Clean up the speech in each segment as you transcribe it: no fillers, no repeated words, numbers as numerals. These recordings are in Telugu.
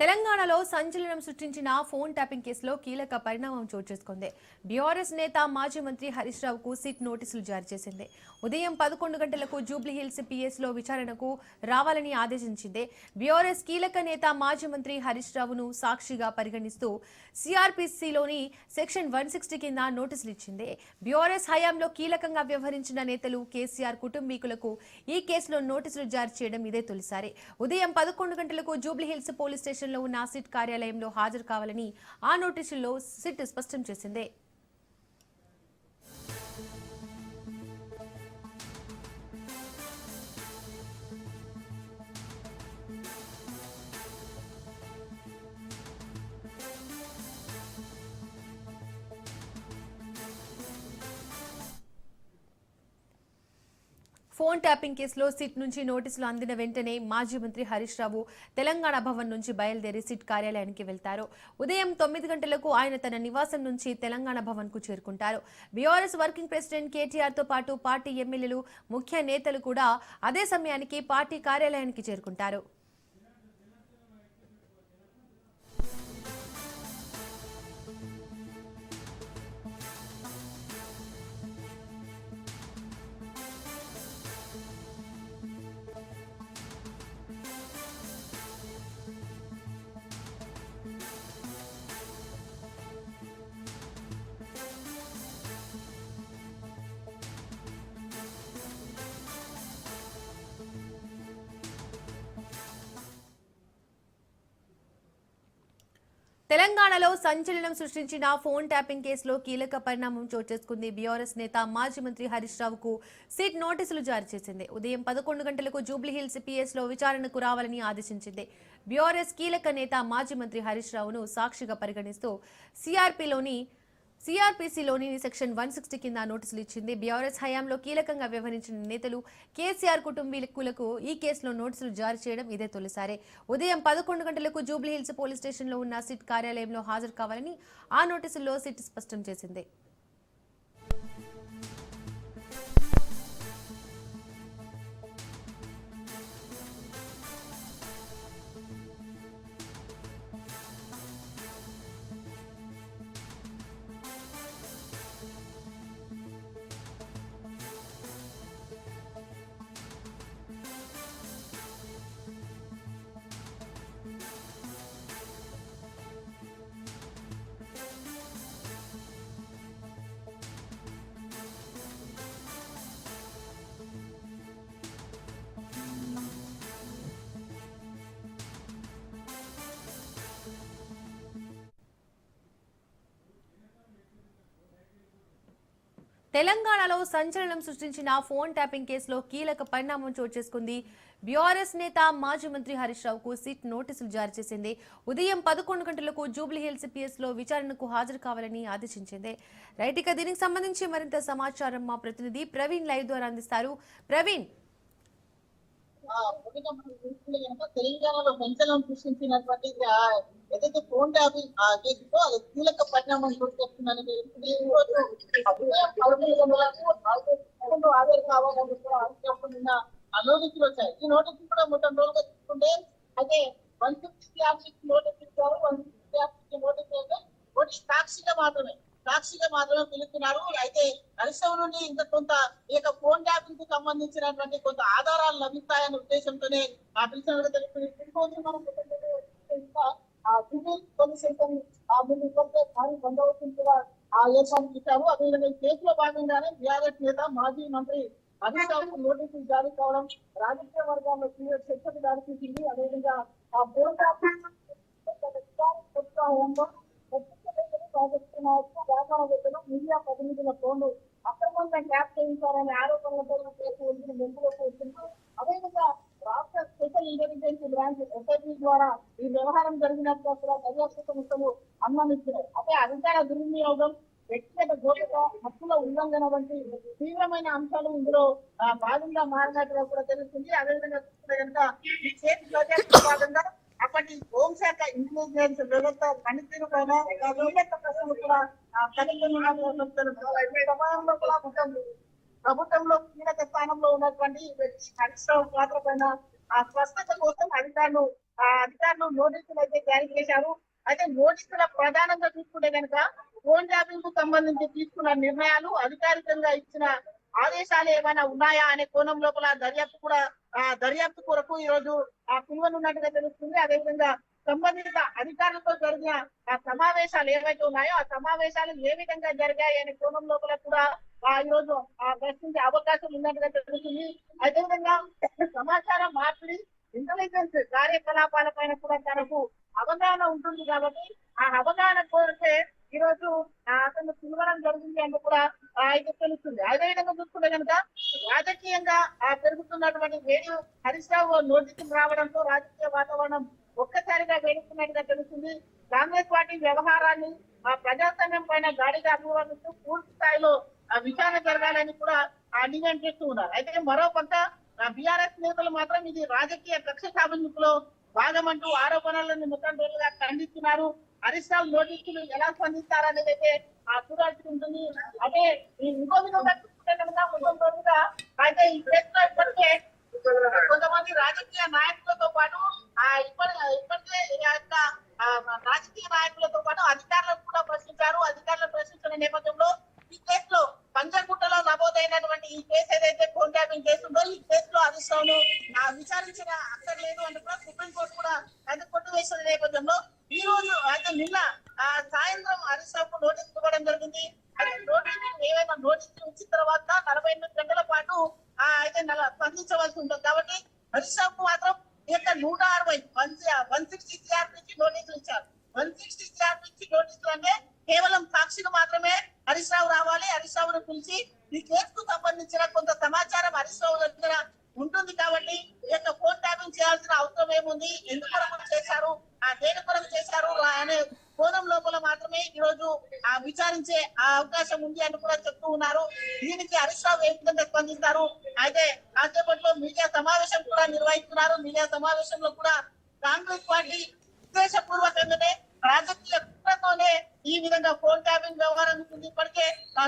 తెలంగాణలో సంచలనం సృష్టించిన ఫోన్ ట్యాపింగ్ కేసులో కీలక పరిణామం చోటు చేసుకుంది. బీఆర్ఎస్ నేత మాజీ మంత్రి హరీష్ రావుకు సిట్ నోటీసులు జారీ చేసింది. ఉదయం 11 గంటలకు జూబ్లీహిల్స్ పిఎస్లో విచారణకు రావాలని ఆదేశించింది. బీఆర్ఎస్ కీలక నేత మాజీ మంత్రి హరీష్ రావును సాక్షిగా పరిగణిస్తూ సిఆర్పిసిలోని సెక్షన్ 160 కింద నోటీసులు ఇచ్చింది. బీఆర్ఎస్ హయాంలో కీలకంగా వ్యవహరించిన నేతలు కేసీఆర్ కుటుంబీకులకు ఈ కేసులో నోటీసులు జారీ చేయడం ఇదే తొలిసారి. ఉదయం 11 గంటలకు జూబ్లీహిల్స్ పోలీస్ స్టేషన్ లో ఉన్న సిట్ కార్యాలయంలో హాజరు కావాలని ఆ నోటీసుల్లో సిట్ స్పష్టం చేసింది. ఫోన్ ట్యాపింగ్ కేసులో సిట్ నుంచి నోటీసులు అందిన వెంటనే మాజీ మంత్రి హరీష్ రావు తెలంగాణ భవన్ నుంచి బయలుదేరి సిట్ కార్యాలయానికి వెళ్తారు. ఉదయం 9 గంటలకు ఆయన తన నివాసం నుంచి తెలంగాణ భవన్ కు చేరుకుంటారు. బీఆర్ఎస్ వర్కింగ్ ప్రెసిడెంట్ కేటీఆర్ తో పాటు పార్టీ ఎమ్మెల్యేలు, ముఖ్య నేతలు కూడా అదే సమయానికి పార్టీ కార్యాలయానికి చేరుకుంటారు. తెలంగాణలో సంచలనం సృష్టించిన ఫోన్ ట్యాపింగ్ కేసులో కీలక పరిణామం చోటు చేసుకుంది. బీఆర్ఎస్ నేత మాజీ మంత్రి హరీష్ రావుకు సిట్ నోటీసులు జారీ చేసింది. ఉదయం 11 గంటలకు జూబ్లీహిల్స్ పిఎస్ లో విచారణకు రావాలని ఆదేశించింది. బీఆర్ఎస్ కీలక నేత మాజీ మంత్రి హరీష్ రావును సాక్షిగా పరిగణిస్తూ సిఆర్పిసిలోని సెక్షన్ 160 కింద నోటీసులు ఇచ్చింది. బీఆర్ఎస్ హయాంలో కీలకంగా వ్యవహరించిన నేతలు కేసీఆర్ కుటుంబీకులకు ఈ కేసులో నోటీసులు జారీ చేయడం ఇదే తొలిసారి. ఉదయం 11 గంటలకు జూబ్లీహిల్స్ పోలీస్ స్టేషన్లో ఉన్న సిట్ కార్యాలయంలో హాజరు కావాలని ఆ నోటీసుల్లో సిట్ స్పష్టం చేసింది. తెలంగాణలో సంచలనం సృష్టించిన ఫోన్ ట్యాపింగ్ కేసులో కీలక పరిణామం చోటు చేసుకుంది. బీఆర్ఎస్ నేత మాజీ మంత్రి హరీష్ రావుకు సిట్ నోటీసులు జారీ చేసింది. ఉదయం 11 గంటలకు జూబ్లీహిల్స్ పిఎస్ లో విచారణకు హాజరు కావాలని ఆదేశించింది. రైట్, ఇక దీనికి సంబంధించి మరింత సమాచారం మా ప్రతినిధి ప్రవీణ్ లైవ్ ద్వారా అందిస్తారు. ప్రవీణ్, తెలంగాణలో సంచలనం సృష్టించినటువంటి ఏదైతే ఫోన్ ట్యాపింగ్ కేసుతో అది కీలక పరిణామం గుర్తొస్తుందని హాజరు కావాలని నిన్న నోటీసులు వచ్చాయి. ఈ నోటీసులు కూడా మొత్తం రోజులుగా తీసుకుంటే అయితే 160 నోటీస్ ఇచ్చారు. 160 నోటీస్ అయితే ఒకటి సాక్షిగా మాత్రమే పిలుస్తున్నారు. అయితే హరీష్ నుండి ఇంకా కొంత ఈ యొక్క ఫోన్ ట్యాపింగ్ కు సంబంధించినటువంటి కొంత ఆధారాలు లభిస్తాయనే ఉద్దేశంతోనే పిలిచినట్టు తెలుస్తుంది. ఏర్పాటు చేశారు. అదేవిధంగా ఈ కేసులో భాగంగానే బీఆర్ఎస్ నేత మాజీ మంత్రి హరీష్ రావుకు నోటీసులు జారీ కావడం రాజకీయ వర్గాల్లో తీవ్ర చర్చకు దారితీసింది. అదేవిధంగా ఆ ఫోన్ ట్యాపింగ్ మీడియా ప్రతినిధుల ఫోన్లు అక్రమంగా ట్యాప్ చేయించారనే ఆరోపణలతో కేసు వెలుగులోకి వచ్చింది. అదేవిధంగా రాష్ట్ర స్పెషల్ ఇంటెలిజెన్స్ బ్రాంచ్ ఎస్ఐటీ ద్వారా ఈ వ్యవహారం జరిగినట్లు కూడా దర్యాప్తు సంస్థలు అనుమానిస్తున్నాయి. అయితే అధికార దుర్వినియోగం, వ్యక్తిగత గోప్యత, హక్కుల ఉల్లంఘన వంటి తీవ్రమైన అంశాలు ఇందులో భాగంగా మారినట్టుగా కూడా తెలుస్తుంది. అదేవిధంగా చూస్తే కనుక ఈ కేసు దర్యాప్తులో భాగంగా అప్పటి హోంశాఖ ఇంటెలిజెన్స్ వ్యవస్థ పనితీరు పైన కీలక ప్రశ్నలు కూడా సమయంలో కూడా ప్రభుత్వంలో కీలక స్థానంలో ఉన్నటువంటి హరీష్ రావు పాత్ర పైన ఆ స్పష్టత కోసం అధికారులు అధికారులు నోటీసులు అయితే జారీ చేశారు. అయితే నోటీసుల ప్రధానంగా చూసుకుంటే కనుక ఫోన్ ట్యాపింగ్ కు సంబంధించి తీసుకున్న నిర్ణయాలు, అధికారికంగా ఇచ్చిన ఆదేశాలు ఏమైనా ఉన్నాయా అనే కోణం లోపల దర్యాప్తు కొరకు ఈ రోజు పిలువనున్నట్టుగా తెలుస్తుంది. అదేవిధంగా సంబంధిత అధికారులతో జరిగిన సమావేశాలు ఏవైతే ఉన్నాయో ఆ సమావేశాలు ఏ విధంగా జరిగాయి అనే కోణం లోపల కూడా ఈ రోజు ప్రశ్నించే అవకాశం ఉన్నట్టుగా తెలుస్తుంది. అదేవిధంగా సమాచారం మార్పిడి, ఇంటెలిజెన్స్ కార్యకలాపాల పైన కూడా తనకు అవగాహన ఉంటుంది కాబట్టి ఆ అవగాహన కోరితే ఈ రోజు అతను పిలవడం జరిగింది అని కూడా అయితే తెలుస్తుంది. అదేవిధంగా చూసుకుంటే కనుక రాజకీయంగా పెరుగుతున్నటువంటి వేడి హరీష్ రావు నోటీసులు రావడంతో రాజకీయ వాతావరణం ఒక్కసారిగా వేడుకున్నట్టుగా తెలుస్తుంది. కాంగ్రెస్ పార్టీ వ్యవహారాన్ని ప్రజాస్వామ్యం పైన గాడిగా అభివర్ణిస్తూ పూర్తి స్థాయిలో విచారణ జరగాలని కూడా డిమాండ్ చేస్తూ ఉన్నారు. అయితే మరో పక్క బీఆర్ఎస్ నేతలు మాత్రం ఇది రాజకీయ కక్ష సాధింపులో భాగమంటూ ఆరోపణలను ముఖంగా ఖండిస్తున్నారు. హరీష్ రావు నోటీసులు ఎలా స్పందిస్తారనేది అయితే చూడాల్సి ఉంటుంది. అదే ఇంకో విధంగా చూసుకుంటే కనుక మొత్తం రోజుగా అయితే ఈ కేసులో ఇప్పటికే కొంతమంది రాజకీయ నాయకులతో పాటు ఇప్పటికే రాజకీయ నాయకులతో పాటు అధికారులను కూడా ప్రశ్నించారు. అధికారులను ప్రశ్నించిన నేపథ్యంలో ఈ కేసులో పంజాగుట్టలో నమోదైనటువంటి ఈ కేసు ఏదైతే ఫోన్ ట్యాపింగ్ కేసు ఉందో ఈ కేసులో హరీష్ రావును విచారించిన అక్కర్లేదు అంటే కూడా సుప్రీంకోర్టు కూడా అది కొట్టివేసిన నేపథ్యంలో ఈ రోజు అయితే నిన్న సాయంత్రం హరీష్ రావుకు నోటీసు ఇవ్వడం జరిగింది. అయితే నోటీసు ఏవైనా నోటీసులు ఇచ్చిన తర్వాత 48 గంటల పాటు అయితే స్పందించవలసి ఉంటుంది. కాబట్టి హరీష్ రావుకు మాత్రం ఈ యొక్క 160 CR నుంచి నోటీసులు ఇచ్చారు. 160 CR నుంచి నోటీసులు అంటే కేవలం సాక్షిగా మాత్రమే హరీష్ రావు రావాలి. హరీష్ రావును పిలిచి ఈ కేసుకు సంబంధించిన కొంత సమాచారం హరీష్ రావు దగ్గర ఉంటుంది కాబట్టి ఈ యొక్క ఫోన్ ట్యాపింగ్ చేయాల్సిన అవసరం ఏముంది, ఎందుకు చేశారు, దేని కొరకు చేశారు అనే కోణం లోపల మాత్రమే ఈ రోజు విచారించే అవకాశం ఉంది అని కూడా చెప్తూ ఉన్నారు. దీనికి హరీష్ రావు ఏ విధంగా స్పందిస్తారు. అయితే కాసేపట్లో మీడియా సమావేశం కూడా నిర్వహిస్తున్నారు. మీడియా సమావేశంలో కూడా కాంగ్రెస్ పార్టీ ఉద్దేశపూర్వకంగానే రాజకీయ కుట్రతోనే ఈ విధంగా ఫోన్ ట్యాపింగ్ వ్యవహారం ఉంటుంది. ఇప్పటికే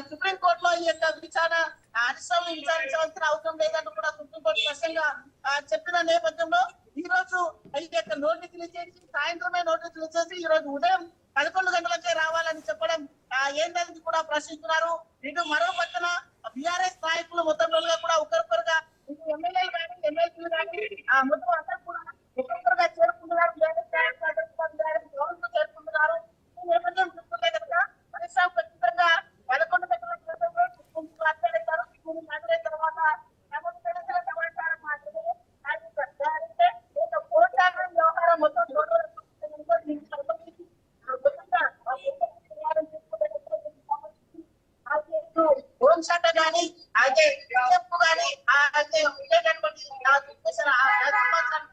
సుప్రీం కోర్టులో ఈ యొక్క విచారణ హరీష్ రావుని విచారించవలసిన అవసరం లేదని కూడా సుప్రీంకోర్టు స్పష్టంగా చెప్పిన నేపథ్యంలో ఈ రోజు ఈ యొక్క నోటీసులు ఇచ్చేసి సాయంత్రమే నోటీసులు ఇచ్చేసి ఈ రోజు ఉదయం 11 గంటలకే రావాలని చెప్పడం ఏంటనేది కూడా ప్రశ్నిస్తున్నారు. ఇటు మరో పక్కన బీఆర్ఎస్ నాయకులు మొత్తం కూడా ఒకరికొకరుగా ఇటు ఎమ్మెల్యేలు కానీ ఎమ్మెల్సీలు కానీ మొత్తం అందరూ కూడా ఒకరికొకరుగా చేరుకుంటున్నారు. చేరుకుంటున్నారు. ఈ నేపథ్యం చూస్తుంటే కనుక హరీష్ రావు ఖచ్చితంగా 11 గంటల మాట్లాడేశారు. మాట్లాడిన తర్వాత సమాచారం మాత్రమే వ్యవహారం మొత్తం హోంశాఖ గాని అయితే గాని అయితే ఉండేటటువంటి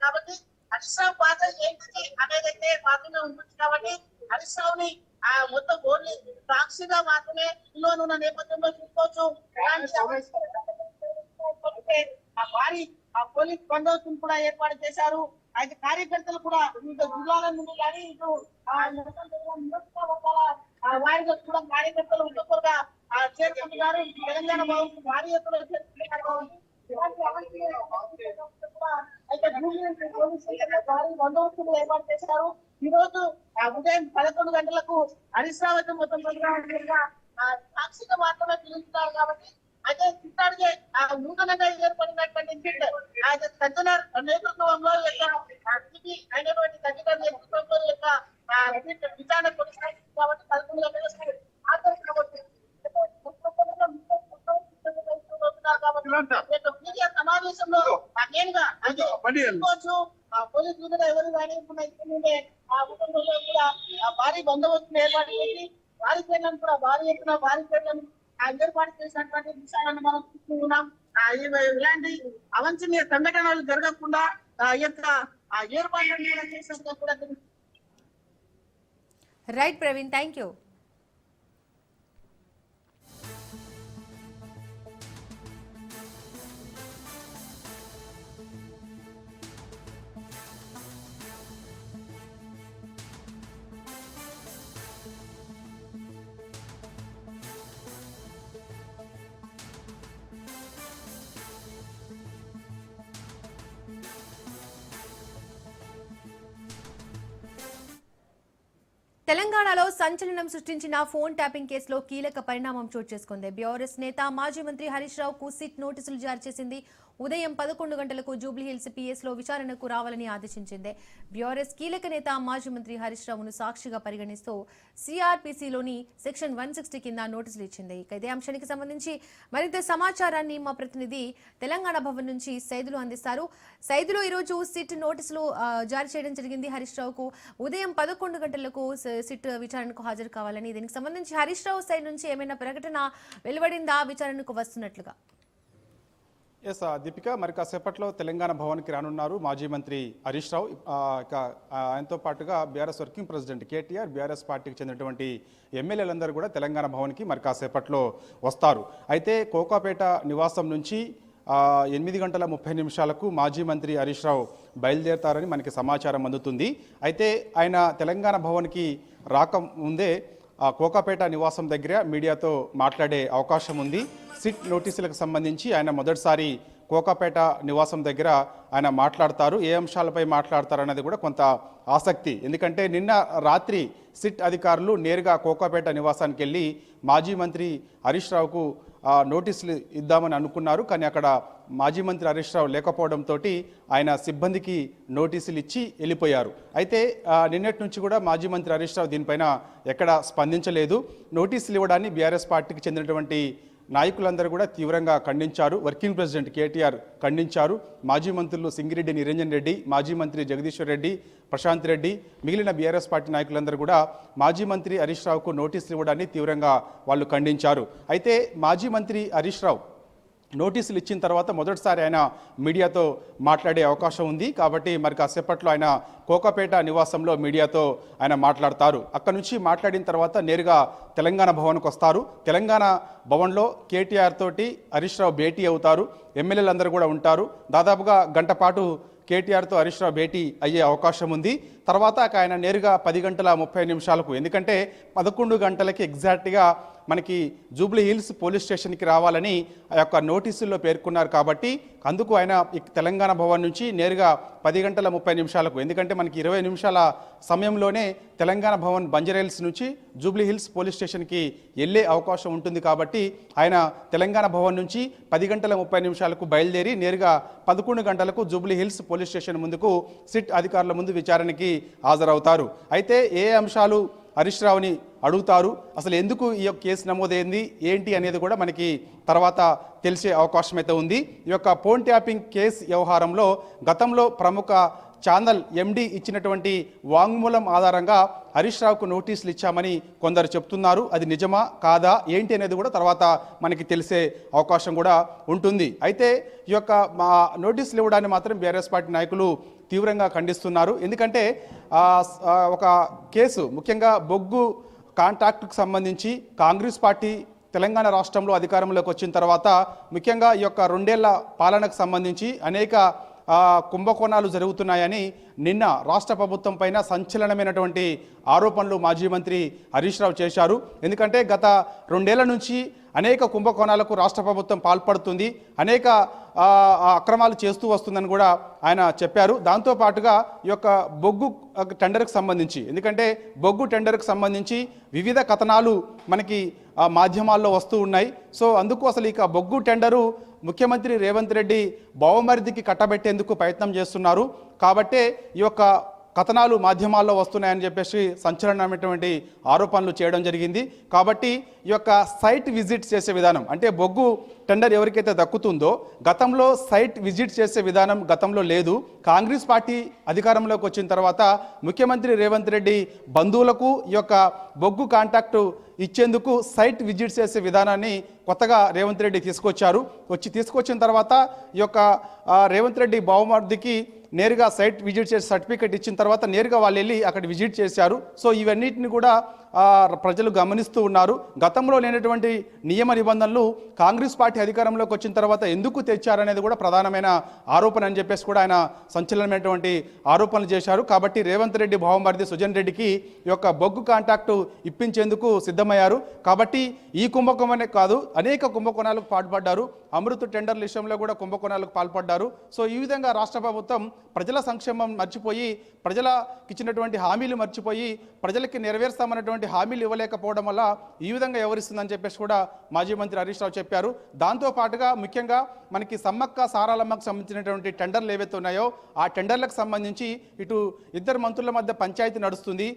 కాబట్టి హరీష్ రావు పాత్ర ఏంటి అనేది అయితే మాత్రమే ఉంటుంది. కాబట్టి హరీష్ రావుని మొత్తం ఓన్లీ సాక్షిగా మాత్రమే ఉన్న నేపథ్యంలో చూసుకోవచ్చు. భారీ పోలీస్ బందోబస్తును కూడా ఏర్పాటు చేశారు. అయితే కార్యకర్తలు కూడా వివిధ జిల్లాల నుండి కానీ ఇటు వారిగా కూడా కార్యకర్తలు ఒక్కొక్కరుగా చేరుకుంటున్నారు. తెలంగాణ భవన్ భారీ ఎత్తున చేరుకుంటున్నారు. అయితే భారీ బందోబస్తులు ఏర్పాటు చేశారు. ఈ రోజు ఉదయం 11 గంటలకు హరీష్ రావు అయితే మొత్తం సాక్షిగా మాత్రమే పిలుస్తున్నారు. కాబట్టి అయితే చిత్తాడికి నూతనంగా ఏర్పడినటువంటి సజ్జనర్ నేతృత్వంలో అయినటువంటి సజ్జనర్ నేతృత్వంలో విచారణ కొనసాగుతుంది. కాబట్టి 11 గంటలకు మీడియా సమావేశంలో నేనుగా పోలీసు విధులు ఎవరు కానీ కూడా భారీ బందోబస్తును ఏర్పాటు చేసి బారికేడ్లను కూడా భారీ ఎత్తున బారికేడ్లను ఏర్పాటు చేసినటువంటి విషయాలను మనం చూస్తూ ఉన్నాం. ఇలాంటి అవాంఛనీయ సంఘటనలు జరగకుండా ఈ యొక్క ఏర్పాట్లను చేసినట్టుగా కూడా తెలుస్తుంది. Right Praveen, thank you. తెలంగాణలో సంచలనం సృష్టించిన ఫోన్ ట్యాపింగ్ కేసులో కీలక పరిణామం చోటు చేసుకుంది. బీఆర్ఎస్ నేత మాజీ మంత్రి హరీష్ రావుకు సిట్ నోటీసులు జారీ చేసింది. ఉదయం 11 గంటలకు జూబ్లీహిల్స్ పిఎస్ లో విచారణకు రావాలని ఆదేశించింది. బీఆర్ఎస్ కీలక నేత మాజీ మంత్రి హరీష్ రావును సాక్షిగా పరిగణిస్తూ సిఆర్పిసిలోని సెక్షన్ 160 కింద నోటీసులు ఇచ్చింది. ఇదే అంశానికి సంబంధించి మరింత సమాచారాన్ని మా ప్రతినిధి తెలంగాణ భవన్ నుంచి సైదులు అందిస్తారు. సైదులు ఈరోజు సిట్ నోటీసులు జారీ చేయడం జరిగింది. హరీష్ రావుకు ఉదయం 11 గంటలకు సిట్ విచారణకు హాజరు కావాలని. దీనికి సంబంధించి హరీష్ రావు సైడ్ నుంచి ఏమైనా ప్రకటన వెలువడిందా విచారణకు వస్తున్నట్లుగా? ఎస్ దీపిక, మరి కాసేపట్లో తెలంగాణ భవన్కి రానున్నారు మాజీ మంత్రి హరీష్ రావు. ఆయనతో పాటుగా BRS working president KTR, BRS పార్టీకి చెందినటువంటి ఎమ్మెల్యేలందరూ కూడా తెలంగాణ భవన్కి మరి కాసేపట్లో వస్తారు. అయితే కోకాపేట నివాసం నుంచి 8:30 మాజీ మంత్రి హరీష్ రావు బయలుదేరతారని మనకి సమాచారం అందుతుంది. అయితే ఆయన తెలంగాణ భవన్కి రాకముందే కోకాపేట నివాసం దగ్గర మీడియాతో మాట్లాడే అవకాశం ఉంది. సిట్ నోటీసులకు సంబంధించి ఆయన మొదటిసారి కోకాపేట నివాసం దగ్గర ఆయన మాట్లాడతారు. ఏ అంశాలపై మాట్లాడతారు అన్నది కూడా కొంత ఆసక్తి. ఎందుకంటే నిన్న రాత్రి సిట్ అధికారులు నేరుగా కోకాపేట నివాసానికి వెళ్ళి మాజీ మంత్రి హరీష్ రావుకు నోటీసులు ఇద్దామని అనుకున్నారు. కానీ అక్కడ మాజీ మంత్రి హరీష్ రావు లేకపోవడంతో ఆయన సిబ్బందికి నోటీసులు ఇచ్చి వెళ్ళిపోయారు. అయితే నిన్నటి నుంచి కూడా మాజీ మంత్రి హరీష్ రావు దీనిపైన ఎక్కడ స్పందించలేదు. నోటీసులు ఇవ్వడాన్ని బీఆర్ఎస్ పార్టీకి చెందినటువంటి నాయకులందరూ కూడా తీవ్రంగా ఖండించారు. వర్కింగ్ ప్రెసిడెంట్ కేటీఆర్ ఖండించారు. మాజీ మంత్రులు సింగిరెడ్డి నిరంజన్ రెడ్డి, మాజీ మంత్రి జగదీశ్వర్ రెడ్డి, ప్రశాంత్ రెడ్డి, మిగిలిన బీఆర్ఎస్ పార్టీ నాయకులందరూ కూడా మాజీ మంత్రి హరీష్ రావుకు నోటీసులు ఇవ్వడాన్ని తీవ్రంగా వాళ్ళు ఖండించారు. అయితే మాజీ మంత్రి హరీష్ రావు నోటీసులు ఇచ్చిన తర్వాత మొదటిసారి ఆయన మీడియాతో మాట్లాడే అవకాశం ఉంది. కాబట్టి మరి కాసేపట్లో ఆయన కోకాపేట నివాసంలో మీడియాతో ఆయన మాట్లాడతారు. అక్కడ నుంచి మాట్లాడిన తర్వాత నేరుగా తెలంగాణ భవన్కు వస్తారు. తెలంగాణ భవన్లో కేటీఆర్ తోటి హరీష్ రావు భేటీ అవుతారు. ఎమ్మెల్యేలందరూ కూడా ఉంటారు. దాదాపుగా గంట పాటు కేటీఆర్తో హరీష్ రావు భేటీ అయ్యే అవకాశం ఉంది. తర్వాత ఆయన నేరుగా 10:30 ఎందుకంటే 11 గంటలకి ఎగ్జాక్ట్గా మనకి జూబ్లీహిల్స్ పోలీస్ స్టేషన్కి రావాలని ఆ యొక్క నోటీసుల్లో పేర్కొన్నారు. కాబట్టి అందుకు ఆయన తెలంగాణ భవన్ నుంచి నేరుగా 10:30 ఎందుకంటే మనకి 20 నిమిషాల సమయంలోనే తెలంగాణ భవన్ బంజరైల్స్ నుంచి జూబ్లీహిల్స్ పోలీస్ స్టేషన్కి వెళ్ళే అవకాశం ఉంటుంది. కాబట్టి ఆయన తెలంగాణ భవన్ నుంచి 10:30 బయలుదేరి నేరుగా 11 గంటలకు జూబ్లీహిల్స్ పోలీస్ స్టేషన్ ముందుకు సిట్ అధికారుల ముందు విచారణకి హాజరవుతారు. అయితే ఏ అంశాలు హరీష్ రావుని అడుగుతారు, అసలు ఎందుకు ఈ యొక్క కేసు నమోదైంది ఏంటి అనేది కూడా మనకి తర్వాత తెలిసే అవకాశం అయితే ఉంది. ఈ యొక్క ఫోన్ ట్యాపింగ్ కేసు వ్యవహారంలో గతంలో ప్రముఖ ఛానల్ ఎండి ఇచ్చినటువంటి వాంగ్మూలం ఆధారంగా హరీష్ రావుకు నోటీసులు ఇచ్చామని కొందరు చెప్తున్నారు. అది నిజమా కాదా ఏంటి అనేది కూడా తర్వాత మనకి తెలిసే అవకాశం కూడా ఉంటుంది. అయితే ఈ యొక్క మా నోటీసులు ఇవ్వడాన్ని మాత్రం బీఆర్ఎస్ పార్టీ నాయకులు తీవ్రంగా ఖండిస్తున్నారు. ఎందుకంటే ఒక కేసు ముఖ్యంగా బొగ్గు కాంట్రాక్టుకు సంబంధించి కాంగ్రెస్ పార్టీ తెలంగాణ రాష్ట్రంలో అధికారంలోకి వచ్చిన తర్వాత ముఖ్యంగా ఈ యొక్క 2 ఏళ్ల పాలనకు సంబంధించి అనేక కుంభకోణాలు జరుగుతున్నాయని నిన్న రాష్ట్ర ప్రభుత్వం పైన సంచలనమైనటువంటి ఆరోపణలు మాజీ మంత్రి హరీష్ రావు చేశారు. ఎందుకంటే గత 2 ఏళ్ల నుంచి అనేక కుంభకోణాలకు రాష్ట్ర ప్రభుత్వం పాల్పడుతుంది, అనేక అక్రమాలు చేస్తూ వస్తుందని కూడా ఆయన చెప్పారు. దాంతోపాటుగా ఈ యొక్క బొగ్గు టెండర్కి సంబంధించి ఎందుకంటే బొగ్గు టెండర్కి సంబంధించి వివిధ కథనాలు మనకి మాధ్యమాల్లో వస్తూ ఉన్నాయి. సో అందుకు అసలు ఇక బొగ్గు టెండరు ముఖ్యమంత్రి రేవంత్ రెడ్డి బావమరిదికి కట్టబెట్టేందుకు ప్రయత్నం చేస్తున్నారు. కాబట్టే ఈ యొక్క కథనాలు మాధ్యమాల్లో వస్తున్నాయని చెప్పేసి సంచలనమైనటువంటి ఆరోపణలు చేయడం జరిగింది. కాబట్టి ఈ యొక్క సైట్ విజిట్ చేసే విధానం అంటే బొగ్గు టెండర్ ఎవరికైతే దక్కుతుందో గతంలో సైట్ విజిట్ చేసే విధానం గతంలో లేదు. కాంగ్రెస్ పార్టీ అధికారంలోకి వచ్చిన తర్వాత ముఖ్యమంత్రి రేవంత్ రెడ్డి బంధువులకు ఈ యొక్క బొగ్గు కాంట్రాక్టు ఇచ్చేందుకు సైట్ విజిట్ చేసే విధానాన్ని కొత్తగా రేవంత్ రెడ్డి తీసుకొచ్చిన తర్వాత ఈ యొక్క రేవంత్ రెడ్డి బావమరిదికి నేరుగా సైట్ విజిట్ చేసి సర్టిఫికేట్ ఇచ్చిన తర్వాత నేరుగా వాళ్ళు వెళ్ళి అక్కడ విజిట్ చేశారు. సో ఇవన్నిటిని కూడా ప్రజలు గమనిస్తూ ఉన్నారు. గతంలో లేనటువంటి నియమ నిబంధనలు కాంగ్రెస్ పార్టీ అధికారంలోకి వచ్చిన తర్వాత ఎందుకు తెచ్చారనేది కూడా ప్రధానమైన ఆరోపణ అని చెప్పేసి కూడా ఆయన సంచలనమైనటువంటి ఆరోపణలు చేశారు. కాబట్టి రేవంత్ రెడ్డి భావమరిది సుజన్ రెడ్డికి ఈ యొక్క బొగ్గు కాంట్రాక్టు ఇప్పించేందుకు సిద్ధమయ్యారు. కాబట్టి ఈ కుంభకోణమే కాదు, అనేక కుంభకోణాలకు పాల్పడ్డారు. అమృత్ టెండర్ల విషయంలో కూడా కుంభకోణాలకు పాల్పడ్డారు. సో ఈ విధంగా రాష్ట్ర ప్రభుత్వం ప్రజల సంక్షేమం మర్చిపోయి, ప్రజలకు ఇచ్చినటువంటి హామీలు మర్చిపోయి, ప్రజలకి నెరవేర్స్తామన్నటువంటి హామీలు ఇవ్వలేకపోవడం వల్ల ఈ విధంగా ఎవరిస్తుందని చెప్పేసి కూడా మాజీ మంత్రి హరీష్ రావు చెప్పారు. దాంతో పాటుగా ముఖ్యంగా మనకి సమ్మక్క సారాలమ్మకు సంబంధించినటువంటి టెండర్లు ఏవైతే ఉన్నాయో ఆ టెండర్లకు సంబంధించి ఇటు ఇద్దరు మంత్రుల మధ్య పంచాయతీ నడుస్తుంది.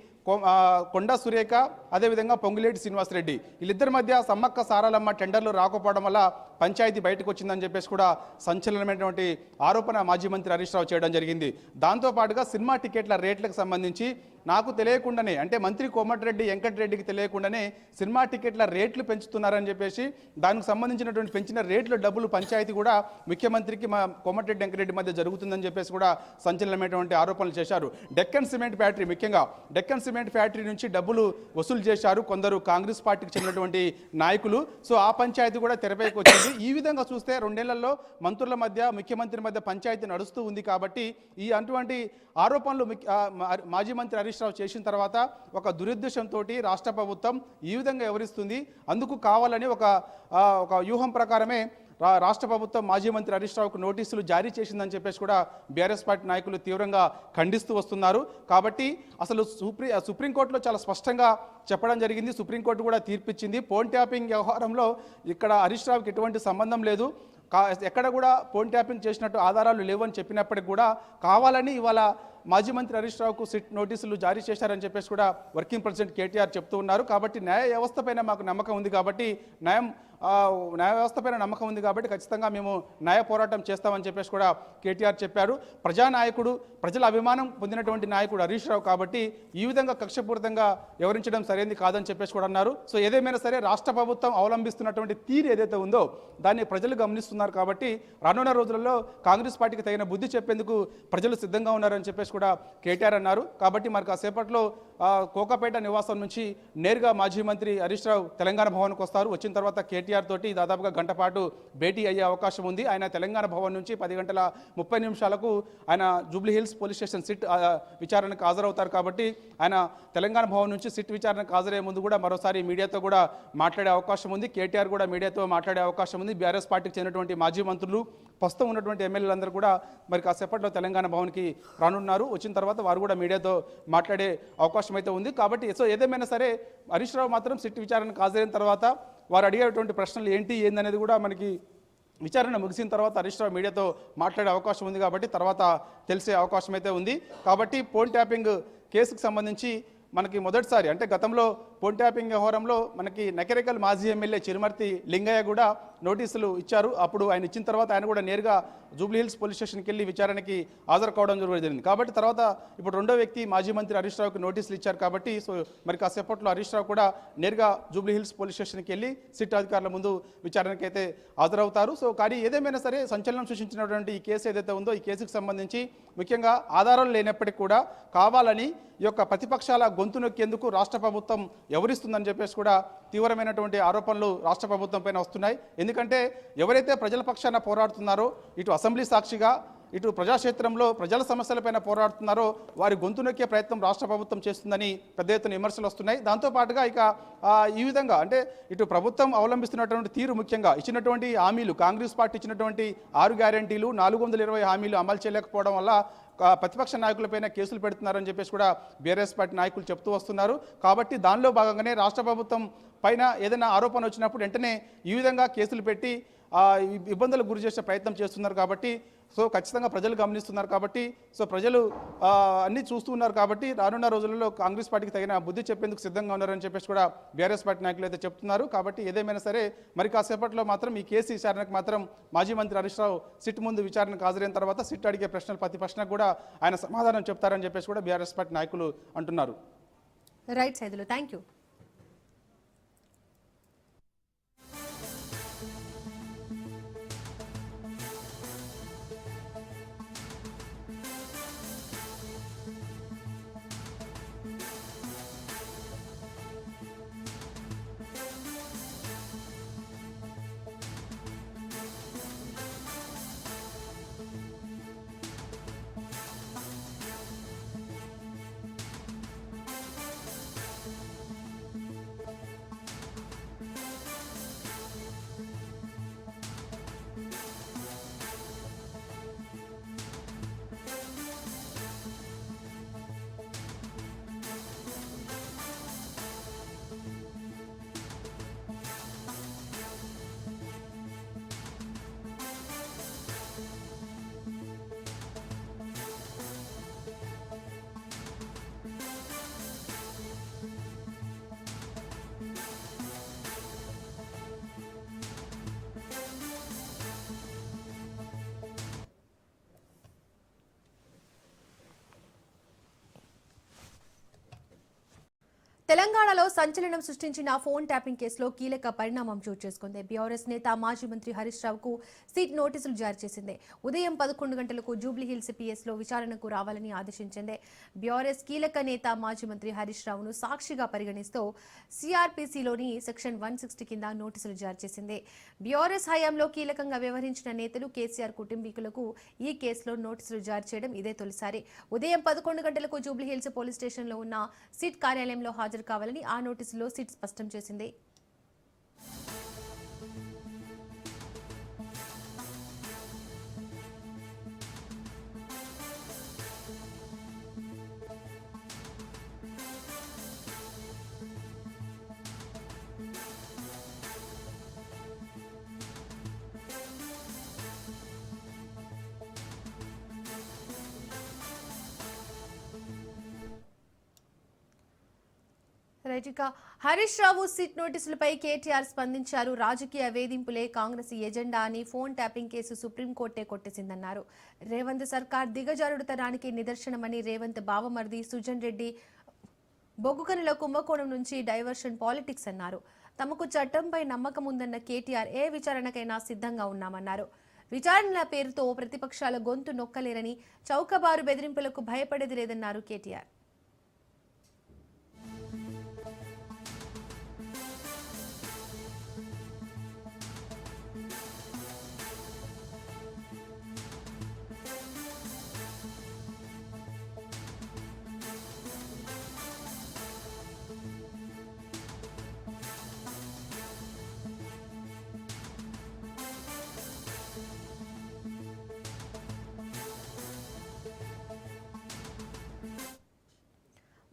కొండా సురేఖ, అదేవిధంగా పొంగులేటి శ్రీనివాసరెడ్డి, వీళ్ళిద్దరి మధ్య సమ్మక్క సారాలమ్మ టెండర్లు రాకపోవడం వల్ల పంచాయతీ బయటకు వచ్చిందని చెప్పేసి కూడా సంచలనమైనటువంటి ఆరోపణ మాజీ మంత్రి హరీష్ రావు చేయడం జరిగింది. దాంతోపాటుగా సినిమా టికెట్ల రేట్లకు సంబంధించి నాకు తెలియకుండానే, అంటే మంత్రి కోమటిరెడ్డి వెంకటరెడ్డికి తెలియకుండానే సినిమా టికెట్ల రేట్లు పెంచుతున్నారని చెప్పేసి, దానికి సంబంధించినటువంటి పెంచిన రేట్ల డబ్బులు పంచాయతీ కూడా ముఖ్యమంత్రికి మా కోమటిరెడ్డి వెంకటరెడ్డి మధ్య జరుగుతుందని చెప్పేసి కూడా సంచలనమైనటువంటి ఆరోపణలు చేశారు. డెక్కన్ సిమెంట్ ఫ్యాక్టరీ, ముఖ్యంగా డెక్కన్ సిమెంట్ ఫ్యాక్టరీ నుంచి డబ్బులు వసూలు చేశారు కొందరు కాంగ్రెస్ పార్టీకి చెందినటువంటి నాయకులు. సో ఆ పంచాయతీ కూడా తెరపైకి వచ్చింది. ఈ విధంగా చూస్తే 2 నెలల్లో మంత్రుల మధ్య, ముఖ్యమంత్రి మధ్య పంచాయతీ నడుస్తూ ఉంది. కాబట్టి ఈ అటువంటి ఆరోపణలు మాజీ మంత్రి హరీష్ రావు చేసిన తర్వాత ఒక దురుద్దేశంతో రాష్ట్ర ప్రభుత్వం ఈ విధంగా వివరిస్తుంది. అందుకు కావాలని ఒక వ్యూహం ప్రకారమే రాష్ట్ర ప్రభుత్వం మాజీ మంత్రి హరీష్ రావుకు నోటీసులు జారీ చేసిందని చెప్పేసి కూడా బీఆర్ఎస్ పార్టీ నాయకులు తీవ్రంగా ఖండిస్తూ వస్తున్నారు. కాబట్టి అసలు సుప్రీంకోర్టులో చాలా స్పష్టంగా చెప్పడం జరిగింది. సుప్రీంకోర్టు కూడా తీర్పిచ్చింది. ఫోన్ ట్యాపింగ్ వ్యవహారంలో ఇక్కడ హరీష్ రావుకి ఎటువంటి సంబంధం లేదు, ఎక్కడ కూడా ఫోన్ ట్యాపింగ్ చేసినట్టు ఆధారాలు లేవని చెప్పినప్పటికీ కూడా కావాలని ఇవాళ మాజీ మంత్రి హరీష్ రావుకు సిట్ నోటీసులు జారీ చేశారని చెప్పేసి కూడా వర్కింగ్ ప్రెసిడెంట్ కేటీఆర్ చెప్తూ ఉన్నారు. కాబట్టి న్యాయ వ్యవస్థ పైన మాకు నమ్మకం ఉంది, కాబట్టి న్యాయ వ్యవస్థ పైన నమ్మకం ఉంది కాబట్టి ఖచ్చితంగా మేము న్యాయ పోరాటం చేస్తామని చెప్పేసి కూడా కేటీఆర్ చెప్పారు. ప్రజానాయకుడు, ప్రజల అభిమానం పొందినటువంటి నాయకుడు హరీష్ రావు కాబట్టి ఈ విధంగా కక్షపూరితంగా వివరించడం సరైనది కాదని చెప్పేసి కూడా అన్నారు. సో ఏదేమైనా సరే రాష్ట్ర ప్రభుత్వం అవలంబిస్తున్నటువంటి తీరు ఏదైతే ఉందో దాన్ని ప్రజలు గమనిస్తున్నారు. కాబట్టి రానున్న రోజులలో కాంగ్రెస్ పార్టీకి తగిన బుద్ధి చెప్పేందుకు ప్రజలు సిద్ధంగా ఉన్నారని చెప్పేసి కూడా కేటీఆర్ అన్నారు. కాబట్టి మరి కాసేపట్లో కోకాపేట నివాసం నుంచి నేరుగా మాజీ మంత్రి హరీష్ రావు తెలంగాణ భవన్కు వస్తారు. వచ్చిన తర్వాత కేటీఆర్ తోటి దాదాపుగా గంట పాటు భేటీ అయ్యే అవకాశం ఉంది. ఆయన తెలంగాణ భవన్ నుంచి 10:30 ఆయన Jubilee hills police station SIT విచారణకు హాజరవుతారు. కాబట్టి ఆయన తెలంగాణ భవన్ నుంచి సిట్ విచారణకు హాజరయ్యే ముందు కూడా మరోసారి మీడియాతో కూడా మాట్లాడే అవకాశం ఉంది. కేటీఆర్ కూడా మీడియాతో మాట్లాడే అవకాశం ఉంది. బీఆర్ఎస్ పార్టీకి చెందినటువంటి మాజీ మంత్రులు, ప్రస్తుతం ఉన్నటువంటి ఎమ్మెల్యేలందరూ కూడా మరి కాసేపట్లో తెలంగాణ భవన్కి రానున్నారు. వచ్చిన తర్వాత వారు కూడా మీడియాతో మాట్లాడే అవకాశం అయితే ఉంది. కాబట్టి సో ఏదేమైనా సరే హరీష్ రావు మాత్రం సిట్ విచారణకు హాజరైన తర్వాత వారు అడిగేటువంటి ప్రశ్నలు ఏందనేది కూడా మనకి విచారణ ముగిసిన తర్వాత హరీష్ రావు మీడియాతో మాట్లాడే అవకాశం ఉంది. కాబట్టి తర్వాత తెలిసే అవకాశం అయితే ఉంది. కాబట్టి ఫోన్ ట్యాపింగ్ కేసుకు సంబంధించి మనకి మొదటిసారి, అంటే గతంలో ఫోన్ ట్యాపింగ్ వ్యవహారంలో మనకి నకరేకల్ మాజీ ఎమ్మెల్యే చిరుమర్తి లింగయ్య కూడా నోటీసులు ఇచ్చారు. అప్పుడు ఆయన ఇచ్చిన తర్వాత ఆయన కూడా నేరుగా జూబ్లీ హిల్స్ పోలీస్ స్టేషన్కి వెళ్ళి విచారణకి హాజరు కావడం జరిగింది. కాబట్టి తర్వాత ఇప్పుడు రెండో వ్యక్తి మాజీ మంత్రి హరీష్ రావుకి నోటీసులు ఇచ్చారు. కాబట్టి సో మరి కాసేపట్లో హరీష్ రావు కూడా నేరుగా జూబ్లీ హిల్స్ పోలీస్ స్టేషన్కి వెళ్ళి సిట్ అధికారుల ముందు విచారణకి అయితే హాజరవుతారు. సో కానీ ఏదేమైనా సరే సంచలనం సృష్టించినటువంటి ఈ కేసు ఏదైతే ఉందో ఈ కేసుకు సంబంధించి ముఖ్యంగా ఆధారాలు లేనప్పటికీ కూడా కావాలని ఈ యొక్క ప్రతిపక్షాల గొంతు నొక్కేందుకు రాష్ట్ర ప్రభుత్వం ఎవరిస్తుందని చెప్పేసి కూడా తీవ్రమైనటువంటి ఆరోపణలు రాష్ట్ర ప్రభుత్వం పైన వస్తున్నాయి. ఎందుకంటే ఎవరైతే ప్రజల పక్షాన పోరాడుతున్నారో, ఇటు అసెంబ్లీ సాక్షిగా ఇటు ప్రజాక్షేత్రంలో ప్రజల సమస్యలపైన పోరాడుతున్నారో వారి గొంతు నొక్కే ప్రయత్నం రాష్ట్ర ప్రభుత్వం చేస్తుందని పెద్ద ఎత్తున విమర్శలు వస్తున్నాయి. దాంతోపాటుగా ఇక ఈ విధంగా అంటే ఇటు ప్రభుత్వం అవలంబిస్తున్నటువంటి తీరు, ముఖ్యంగా ఇచ్చినటువంటి హామీలు, కాంగ్రెస్ పార్టీ ఇచ్చినటువంటి 6 గ్యారెంటీలు, 420 హామీలు అమలు చేయలేకపోవడం వల్ల ప్రతిపక్ష నాయకులపైన కేసులు పెడుతున్నారని చెప్పేసి కూడా బీఆర్ఎస్ పార్టీ నాయకులు చెప్తూ వస్తున్నారు. కాబట్టి దానిలో భాగంగానే రాష్ట్ర ప్రభుత్వం పైన ఏదైనా ఆరోపణ వచ్చినప్పుడు వెంటనే ఈ విధంగా కేసులు పెట్టి ఇబ్బందులకు గురి చేసే ప్రయత్నం చేస్తున్నారు. కాబట్టి సో ఖచ్చితంగా ప్రజలు గమనిస్తున్నారు. కాబట్టి సో ప్రజలు అన్నీ చూస్తూ ఉన్నారు. కాబట్టి రానున్న రోజులలో కాంగ్రెస్ పార్టీకి తగిన బుద్ధి చెప్పేందుకు సిద్ధంగా ఉన్నారని చెప్పేసి కూడా బీఆర్ఎస్ పార్టీ నాయకులు అయితే చెప్తున్నారు. కాబట్టి ఏదేమైనా సరే మరి కాసేపట్లో మాత్రం ఈ కేసు విచారణకు మాత్రం మాజీ మంత్రి హరీష్ రావు సిట్ ముందు విచారణకు హాజరైన తర్వాత సిట్ అడిగే ప్రశ్నలు ప్రతి ప్రశ్నకు కూడా ఆయన సమాధానం చెప్తారని చెప్పేసి కూడా బీఆర్ఎస్ పార్టీ నాయకులు అంటున్నారు. Right Saidulu, thank you. తెలంగాణలో సంచలనం సృష్టించిన ఫోన్ ట్యాపింగ్ కేసులో కీలక పరిణామం చోటు చేసుకుంది. బీఆర్ఎస్ నేత మాజీ మంత్రి హరీష్ రావుకు సిట్ నోటీసులు జారీ చేసింది. ఉదయం 11 గంటలకు జూబ్లీహిల్స్ పిఎస్లో విచారణకు రావాలని ఆదేశించింది. బీఆర్ఎస్ కీలక నేత మాజీ మంత్రి హరీష్ రావును సాక్షిగా పరిగణిస్తూ సిఆర్పిసిలోని సెక్షన్ 160 కింద నోటీసులు జారీ చేసింది. బీఆర్ఎస్ హయాంలో కీలకంగా వ్యవహరించిన నేతలు కేసీఆర్ కుటుంబీకులకు ఈ కేసులో నోటీసులు జారీ చేయడం ఇదే తొలిసారి. ఉదయం 11 గంటలకు జూబ్లీహిల్స్ పోలీస్ స్టేషన్లో ఉన్న సిట్ కార్యాలయంలో హాజరు కావాలని ఆ నోటీసులో సిట్ స్పష్టం చేసింది. హరీష్ రావు సిట్ నోటీసులపై కేటీఆర్ స్పందించారు. రాజకీయ వేధింపులే కాంగ్రెస్ ఎజెండా అని ఫోన్ ట్యాపింగ్ కేసు సుప్రీంకోర్టే కొట్టేసిందన్నారు. రేవంత్ సర్కార్ దిగజారుడుతనానికి నిదర్శనమని రేవంత్ బావమర్ది సుజన్ రెడ్డి బొగ్గుకనుల కుంభకోణం నుంచి డైవర్షన్ పాలిటిక్స్ అన్నారు. తమకు చట్టంపై నమ్మకం ఉందన్న కేటీఆర్ ఏ విచారణకైనా సిద్ధంగా ఉన్నామన్నారు. విచారణల పేరుతో ప్రతిపక్షాల గొంతు నొక్కలేరని, చౌకబారు బెదిరింపులకు భయపడేది లేదన్నారు కేటీఆర్.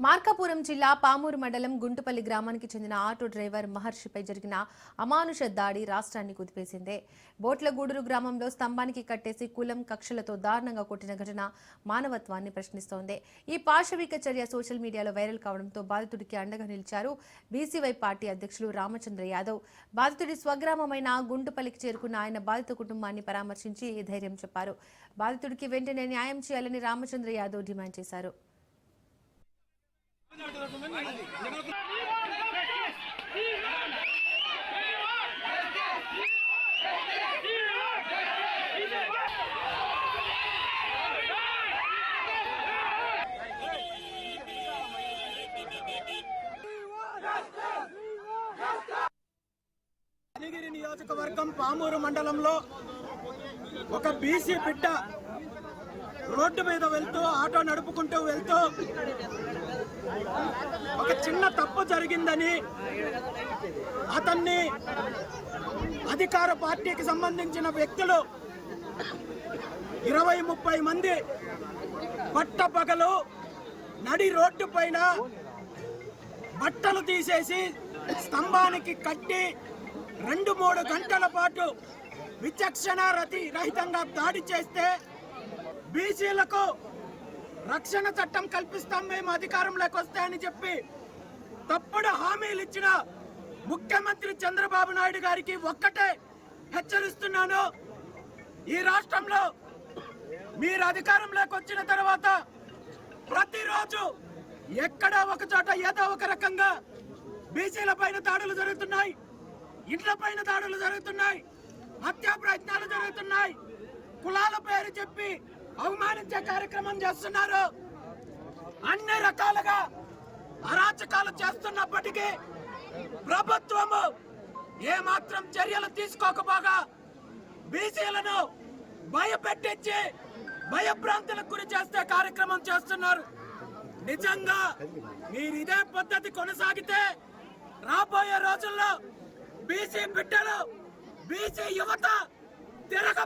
మార్కాపురం జిల్లా పామూరు మండలం గుంటుపల్లి గ్రామానికి చెందిన ఆటో డ్రైవర్ మహర్షిపై జరిగిన అమానుష దాడి రాష్ట్రాన్ని కుదిపేసింది. బోట్లగూడూరు గ్రామంలో స్తంభానికి కట్టేసి కులం కక్షలతో దారుణంగా కొట్టిన ఘటన మానవత్వాన్ని ప్రశ్నిస్తోంది. ఈ పాశవిక చర్య సోషల్ మీడియాలో వైరల్ కావడంతో బాధితుడికి అండగా నిలిచారు బీసీవై పార్టీ అధ్యక్షులు రామచంద్ర యాదవ్. బాధితుడి స్వగ్రామమైన గుంటుపల్లికి చేరుకున్న ఆయన బాధిత కుటుంబాన్ని పరామర్శించి ధైర్యం చెప్పారు. బాధితుడికి వెంటనే న్యాయం చేయాలని రామచంద్ర యాదవ్ డిమాండ్ చేశారు. అలిగిరి నియోజకవర్గం పామూరు మండలంలో ఒక బీసీ బిడ్డ రోడ్డు మీద వెళ్తూ ఆటో నడుపుకుంటూ వెళ్తూ ఒక చిన్న తప్పు జరిగిందని అతన్ని అధికార పార్టీకి సంబంధించిన వ్యక్తులు 20-30 మంది పట్టపగలు నడి రోడ్డు పైన బట్టలు తీసేసి స్తంభానికి కట్టి 2-3 గంటల పాటు విచక్షణ రహితంగా దాడి చేస్తే బీసీలకు రక్షణ చట్టం కల్పిస్తాం మేము అధికారంలోకి వస్తాయని చెప్పి తప్పుడు హామీలు ఇచ్చిన ముఖ్యమంత్రి చంద్రబాబు నాయుడు గారికి ఒక్కటే హెచ్చరిస్తున్నాను. ఈ రాష్ట్రంలో మీరు అధికారంలోకి వచ్చిన తర్వాత ప్రతిరోజు ఎక్కడ ఒక చోట ఏదో ఒక రకంగా బీసీల పైన దాడులు జరుగుతున్నాయి, ఇండ్ల పైన దాడులు జరుగుతున్నాయి, హత్యా ప్రయత్నాలు జరుగుతున్నాయి, కులాల పేరు చెప్పి అవమానించే కార్యక్రమం చేస్తున్నారు. అన్ని రకాలుగా అరాచకాలు చేస్తున్నప్పటికీ ప్రభుత్వము ఏమాత్రం చర్యలు తీసుకోకపోగా బీసీలను భయపెట్టించి భయభ్రాంతులకు గురి చేస్తే కార్యక్రమం చేస్తున్నారు. నిజంగా మీరు ఇదే పద్ధతి కొనసాగితే రాబోయే రోజుల్లో బీసీ బిడ్డలు, బీసీ యువత తిరగ